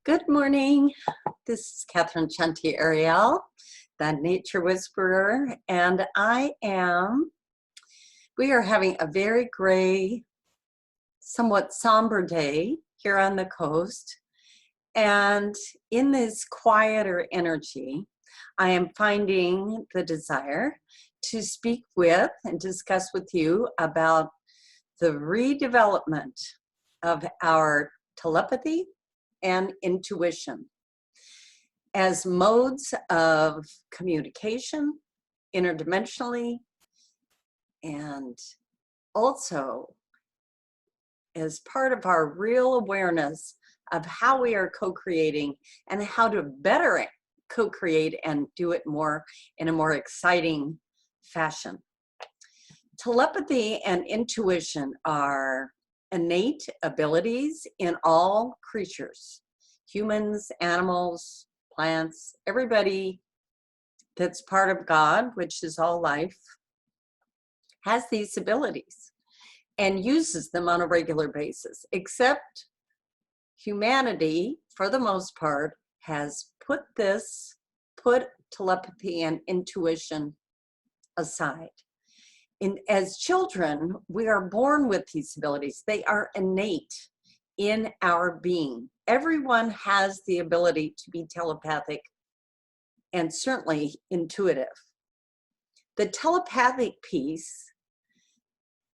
Good morning. This is Catherine Chanty Ariel, the Nature Whisperer, and we are having a very gray, somewhat somber day here on the coast. And in this quieter energy, I am finding the desire to speak with and discuss with you about the redevelopment of our telepathy and intuition as modes of communication interdimensionally, and also as part of our real awareness of how we are co-creating and how to better co-create and do it more in a more exciting fashion. Telepathy and intuition are innate abilities in all creatures, humans, animals, plants, everybody that's part of God, which is all life, has these abilities and uses them on a regular basis, except humanity, for the most part, has put telepathy and intuition aside. As children, we are born with these abilities. They are innate in our being. Everyone has the ability to be telepathic and certainly intuitive. The telepathic piece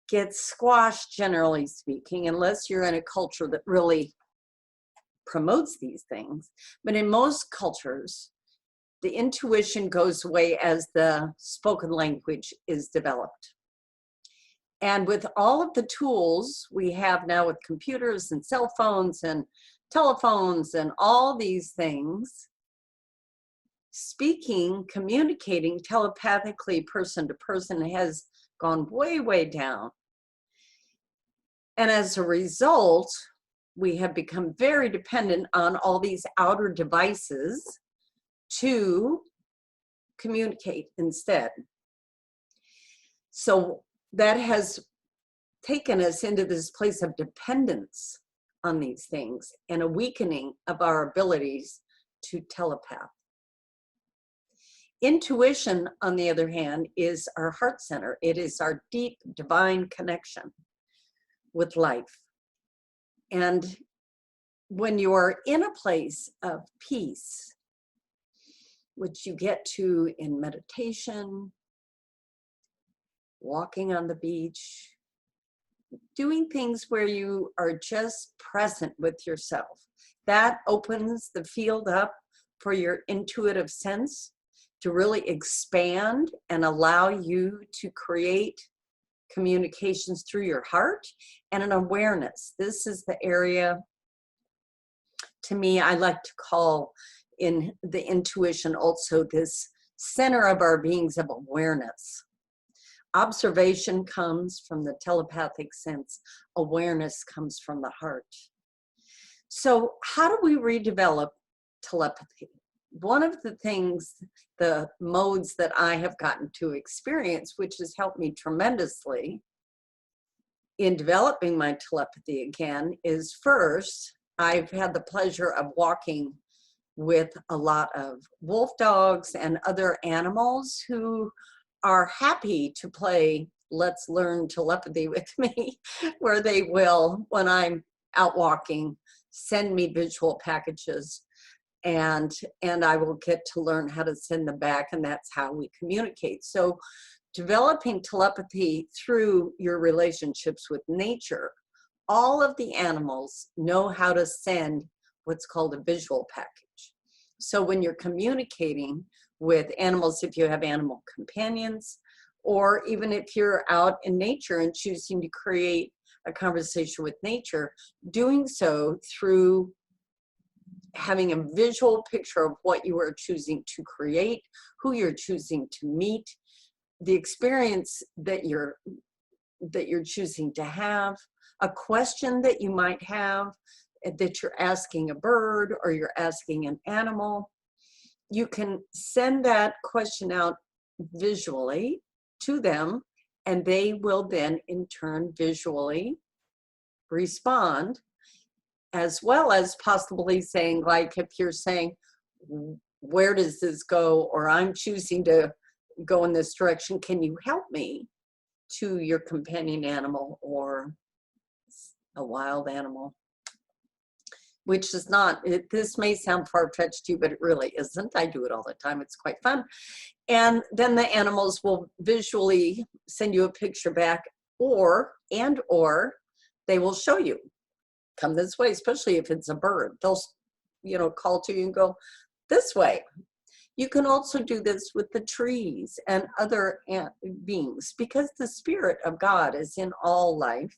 gets squashed, generally speaking, unless you're in a culture that really promotes these things. But in most cultures, the intuition goes away as the spoken language is developed. And with all of the tools we have now with computers and cell phones and telephones and all these things, speaking, communicating telepathically person to person has gone way, way down. And as a result, we have become very dependent on all these outer devices to communicate instead. So that has taken us into this place of dependence on these things and a weakening of our abilities to telepath. Intuition, on the other hand, is our heart center. It is our deep divine connection with life. And when you are in a place of peace, which you get to in meditation, walking on the beach, doing things where you are just present with yourself, that opens the field up for your intuitive sense to really expand and allow you to create communications through your heart and an awareness. This is the area, to me, I like to call in the intuition also this center of our beings of awareness. Observation comes from the telepathic sense. Awareness comes from the heart. So how do we redevelop telepathy? One of the things, the modes that I have gotten to experience, which has helped me tremendously in developing my telepathy again, is first, I've had the pleasure of walking with a lot of wolf dogs and other animals who are happy to play Let's Learn Telepathy with me, where they will, when I'm out walking, send me visual packages, and I will get to learn how to send them back, and that's how we communicate. So developing telepathy through your relationships with nature, all of the animals know how to send what's called a visual package. So when you're communicating with animals, if you have animal companions, or even if you're out in nature and choosing to create a conversation with nature, doing so through having a visual picture of what you are choosing to create, who you're choosing to meet, the experience that you're choosing to have, a question that you might have that you're asking a bird or you're asking an animal. You can send that question out visually to them, and they will then in turn visually respond. as well as possibly saying, like, if you're saying, where does this go? Or I'm choosing to go in this direction. Can you help me to your companion animal or a wild animal? Which is not, this may sound far-fetched to you, but it really isn't. I do it all the time. It's quite fun. And then the animals will visually send you a picture back, or they will show you, come this way, especially if it's a bird. They'll, you know, call to you and go this way. You can also do this with the trees and other beings, because the spirit of God is in all life.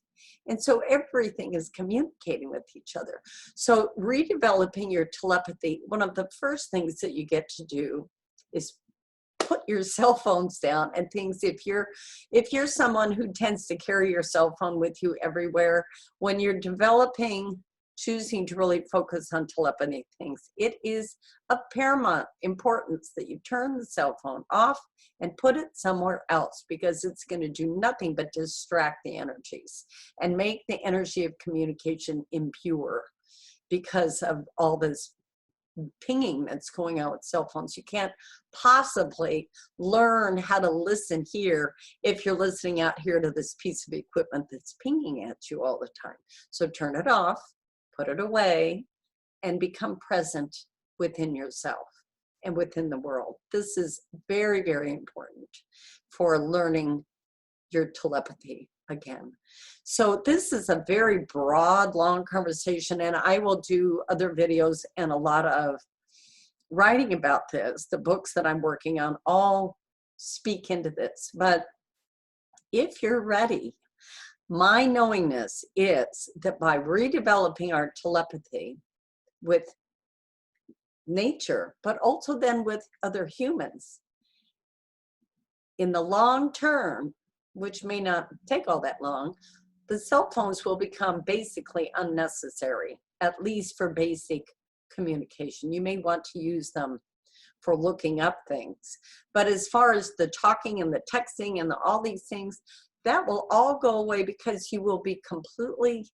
And so everything is communicating with each other. So redeveloping your telepathy, one of the first things that you get to do is put your cell phones down and things. If you're someone who tends to carry your cell phone with you everywhere, when you're choosing to really focus on telepathy things, it is of paramount importance that you turn the cell phone off and put it somewhere else, because it's going to do nothing but distract the energies and make the energy of communication impure because of all this pinging that's going on with cell phones. You can't possibly learn how to listen here if you're listening out here to this piece of equipment that's pinging at you all the time. So turn it off, put it away, and become present within yourself and within the world. This is very, very important for learning your telepathy again. So this is a very broad, long conversation, and I will do other videos and a lot of writing about this. The books that I'm working on all speak into this. But if you're ready, my knowingness is that by redeveloping our telepathy with nature, but also then with other humans, in the long term, which may not take all that long, the cell phones will become basically unnecessary, at least for basic communication. You may want to use them for looking up things. But as far as the talking and the texting and all these things, that will all go away, because you will be completely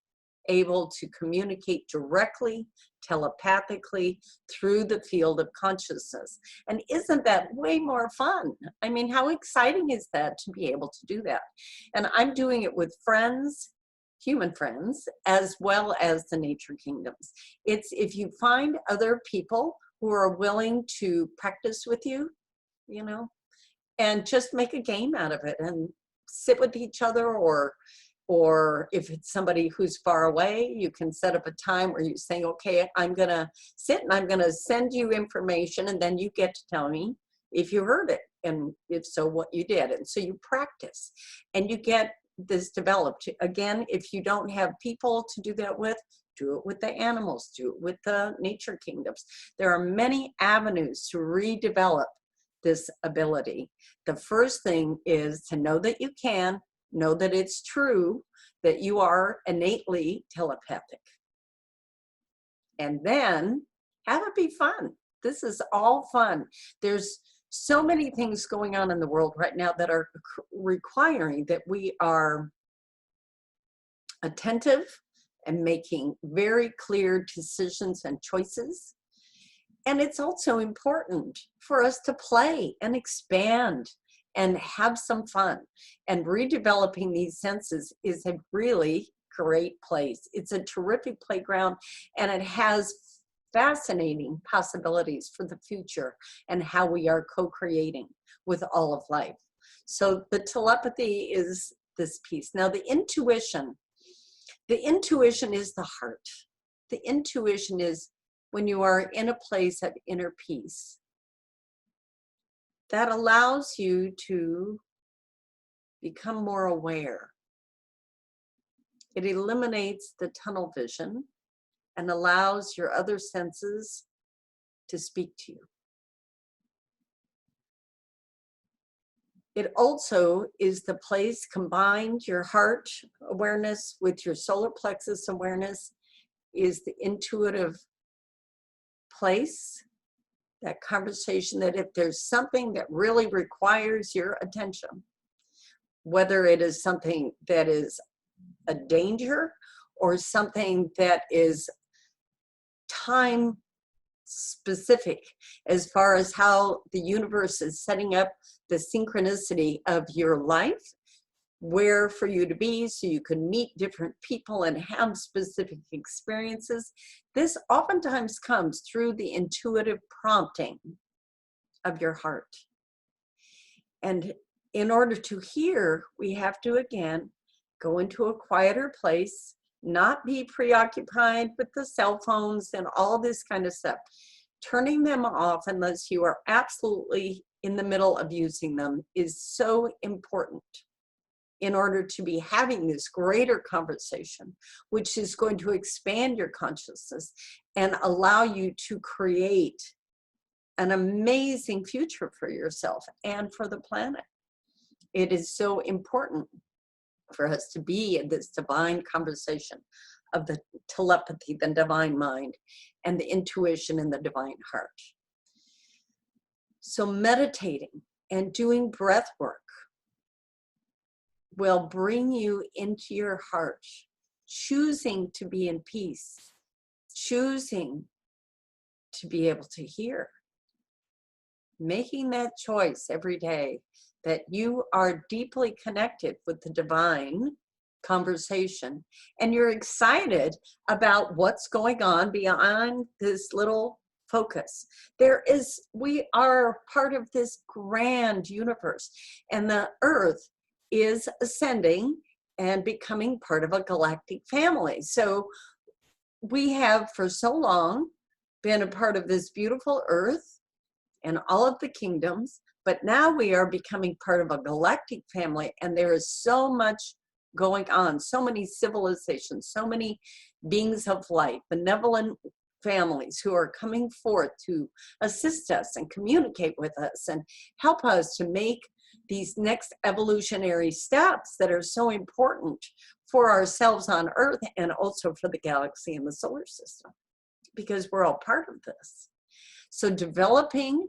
able to communicate directly, telepathically, through the field of consciousness. And isn't that way more fun? I mean, how exciting is that to be able to do that? And I'm doing it with friends, human friends, as well as the nature kingdoms. It's if you find other people who are willing to practice with you, you know, and just make a game out of it and sit with each other, or if it's somebody who's far away, you can set up a time where you're saying, okay, I'm gonna sit and I'm gonna send you information, and then you get to tell me if you heard it, and if so, what you did. And so you practice and you get this developed. Again, if you don't have people to do that with, do it with the animals, do it with the nature kingdoms. There are many avenues to redevelop this ability. The first thing is to know that you can, know that it's true, that you are innately telepathic. And then have it be fun. This is all fun. There's so many things going on in the world right now that are requiring that we are attentive and making very clear decisions and choices. And it's also important for us to play and expand and have some fun. And redeveloping these senses is a really great place. It's a terrific playground, and it has fascinating possibilities for the future and how we are co-creating with all of life. So the telepathy is this piece. Now the intuition is the heart. The intuition is when you are in a place of inner peace. That allows you to become more aware. It eliminates the tunnel vision and allows your other senses to speak to you. It also is the place, combined your heart awareness with your solar plexus awareness, is the intuitive place, that conversation, that if there's something that really requires your attention, whether it is something that is a danger or something that is time specific as far as how the universe is setting up the synchronicity of your life, where for you to be so you can meet different people and have specific experiences. This oftentimes comes through the intuitive prompting of your heart. And in order to hear, we have to, again, go into a quieter place, not be preoccupied with the cell phones and all this kind of stuff. Turning them off unless you are absolutely in the middle of using them is so important in order to be having this greater conversation, which is going to expand your consciousness and allow you to create an amazing future for yourself and for the planet. It is so important for us to be in this divine conversation of the telepathy, the divine mind, and the intuition and the divine heart. So meditating and doing breath work will bring you into your heart, choosing to be in peace, choosing to be able to hear, making that choice every day that you are deeply connected with the divine conversation and you're excited about what's going on beyond this little focus. We are part of this grand universe, and the earth is ascending and becoming part of a galactic family. So we have for so long been a part of this beautiful earth and all of the kingdoms, but now we are becoming part of a galactic family, and there is so much going on, so many civilizations, so many beings of light, benevolent families who are coming forth to assist us and communicate with us and help us to make these next evolutionary steps that are so important for ourselves on Earth and also for the galaxy and the solar system, because we're all part of this. So developing,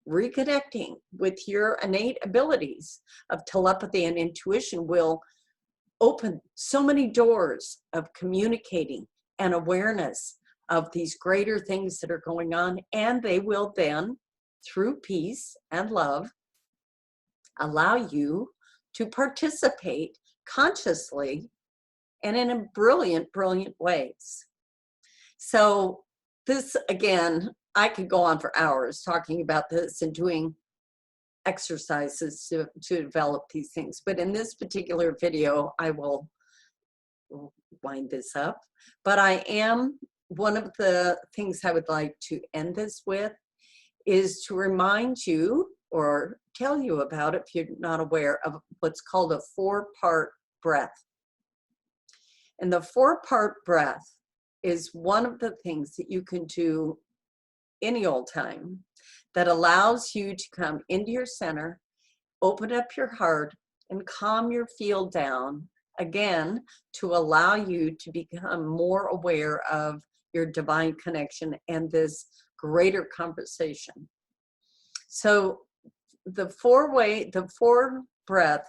reconnecting with your innate abilities of telepathy and intuition will open so many doors of communicating and awareness of these greater things that are going on, and they will then, through peace and love, allow you to participate consciously and in a brilliant, brilliant ways. So this, again, I could go on for hours talking about this and doing exercises to develop these things. But in this particular video, I will wind this up. But one of the things I would like to end this with is to remind you or tell you about, if you're not aware, of what's called a 4-part breath. And the 4-part breath is one of the things that you can do any old time that allows you to come into your center, open up your heart, and calm your field down, again, to allow you to become more aware of your divine connection and this greater conversation. So the 4 breath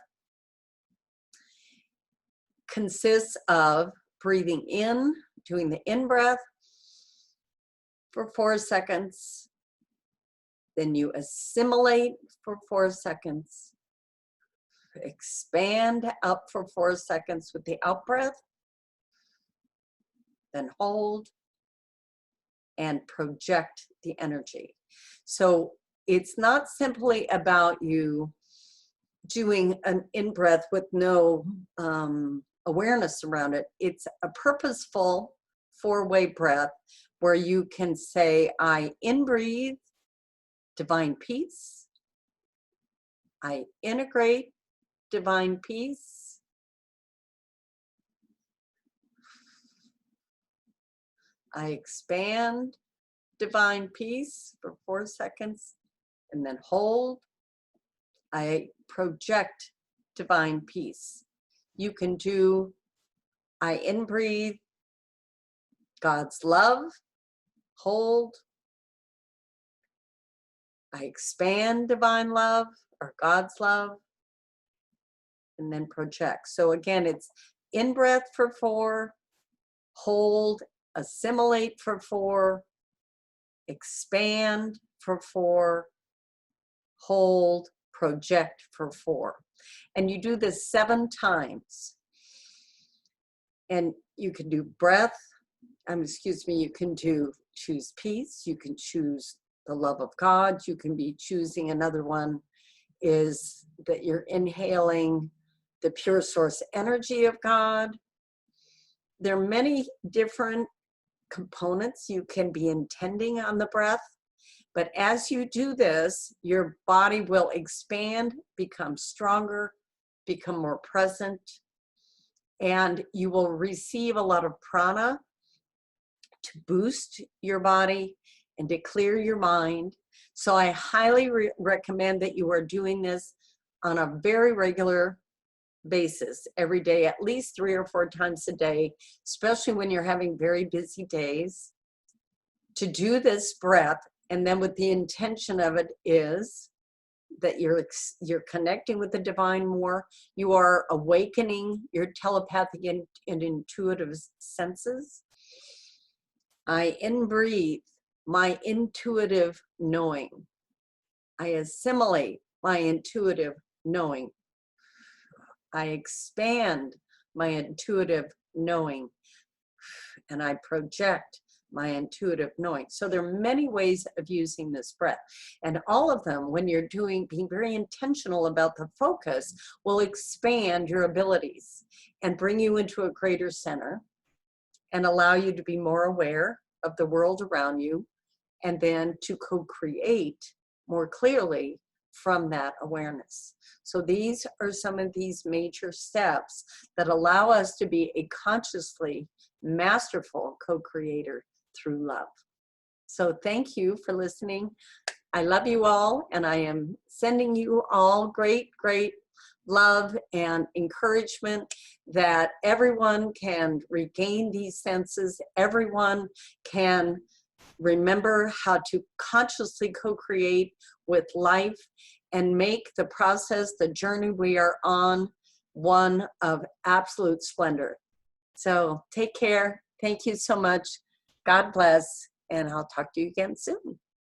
consists of breathing in, doing the in-breath for 4 seconds, then you assimilate for 4 seconds, expand up for 4 seconds with the out-breath, then hold, and project the energy. So it's not simply about you doing an in-breath with no awareness around it. It's a purposeful 4-way breath where you can say, I in-breathe divine peace, I integrate divine peace, I expand divine peace for 4 seconds, and then hold. I project divine peace. You can do, I in-breathe God's love, hold. I expand divine love or God's love, and then project. So again, it's in-breath for 4, hold, assimilate for 4, expand for 4, hold, project for 4. And you do this 7 times. And you can do breath, excuse me, you can choose peace, you can choose the love of God, you can be choosing another one is that you're inhaling the pure source energy of God. There are many different components you can be intending on the breath, but as you do this, your body will expand, become stronger, become more present, and you will receive a lot of prana to boost your body and to clear your mind. So I highly recommend that you are doing this on a very regular basis, every day, at least 3 or 4 times a day, especially when you're having very busy days, to do this breath. And then with the intention of it is that you're connecting with the divine more, you are awakening your telepathic and intuitive senses. I in-breathe my intuitive knowing. I assimilate my intuitive knowing. I expand my intuitive knowing. And I project my intuitive knowing. So there are many ways of using this breath. And all of them, when you're being very intentional about the focus, will expand your abilities and bring you into a greater center and allow you to be more aware of the world around you, and then to co-create more clearly from that awareness. So these are some of these major steps that allow us to be a consciously masterful co-creator through love. So thank you for listening. I love you all, and I am sending you all great, great love and encouragement that everyone can regain these senses. Everyone can remember how to consciously co-create with life and make the process, the journey we are on, one of absolute splendor. So take care. Thank you so much. God bless, and I'll talk to you again soon.